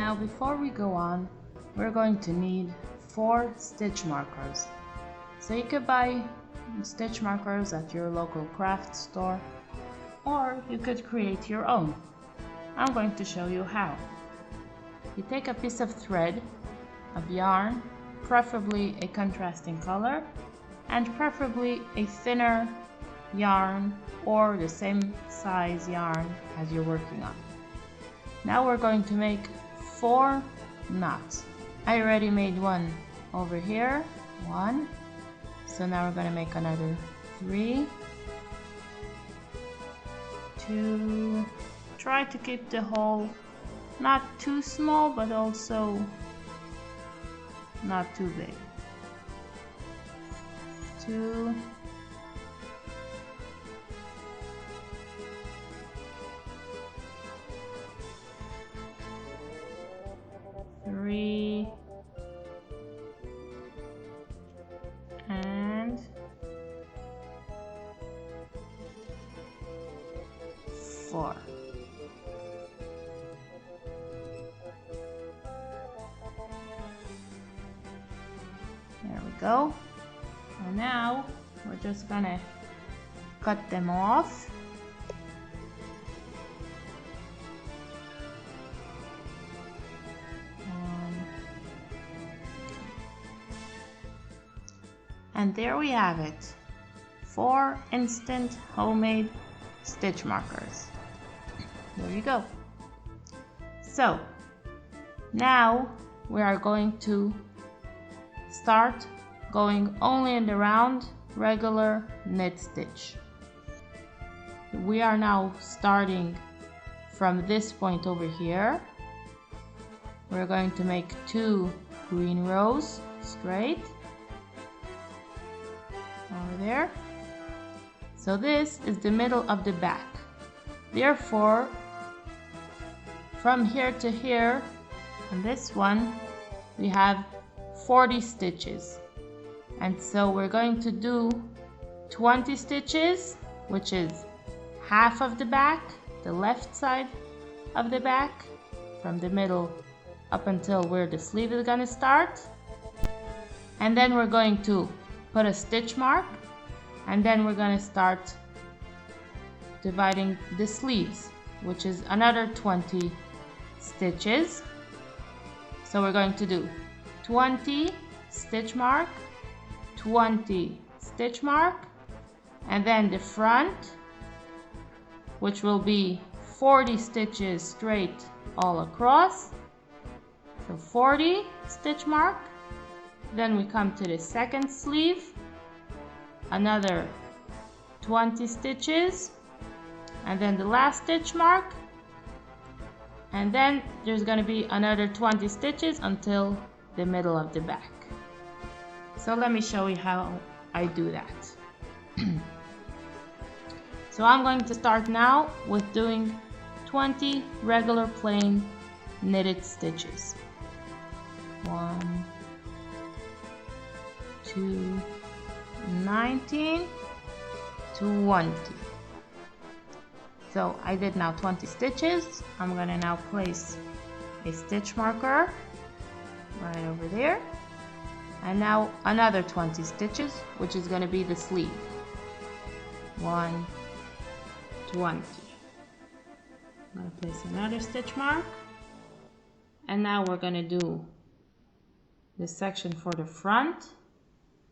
Now before we go on, we're going to need 4 stitch markers. So you could buy stitch markers at your local craft store, or you could create your own. I'm going to show you how. You take a piece of thread, of yarn, preferably a contrasting color, and preferably a thinner yarn or the same size yarn as you're working on. Now we're going to make 4 knots. I already made one over here, 1. So now we're going to make another 3, 2. Try to keep the hole not too small, but also not too big. 2, 3, and 4. There we go. And now we're just gonna cut them off. And there we have it, 4 instant homemade stitch markers. There you go. So now we are going to start going only in the round regular knit stitch. We are now starting from this point over here. We're going to make 2 green rows straight over there. So this is the middle of the back. Therefore, from here to here, on this one, we have 40 stitches. And so we're going to do 20 stitches, which is half of the back, the left side of the back, from the middle up until where the sleeve is going to start. And then we're going to put a stitch mark, and then we're going to start dividing the sleeves, which is another 20 stitches. So we're going to do 20 stitch mark, 20 stitch mark, and then the front, which will be 40 stitches straight all across. So 40 stitch mark. Then we come to the second sleeve, another 20 stitches, and then the last stitch mark, and then there's going to be another 20 stitches until the middle of the back. So let me show you how I do that. So I'm going to start now with doing 20 regular plain knitted stitches. 1, 2, 19, 20. So I did now 20 stitches. I'm going to now place a stitch marker right over there, and now another 20 stitches, which is going to be the sleeve. 1, 20. I'm going to place another stitch mark, and now we're going to do this section for the front.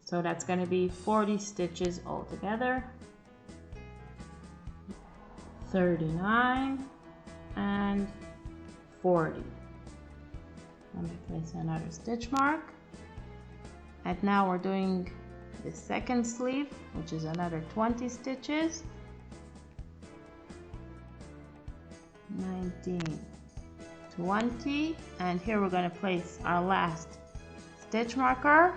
So that's going to be 40 stitches altogether. 39 and 40. Let me place another stitch mark. And now we're doing the second sleeve, which is another 20 stitches. 19, 20, and here we're going to place our last stitch marker.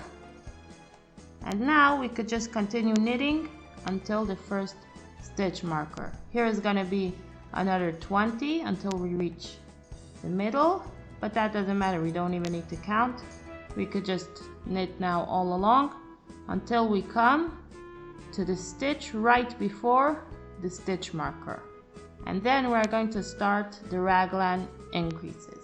And now we could just continue knitting until the first stitch marker. Here is going to be another 20 until we reach the middle, but that doesn't matter, we don't even need to count. We could just knit now all along until we come to the stitch right before the stitch marker. And then we're going to start the raglan increases.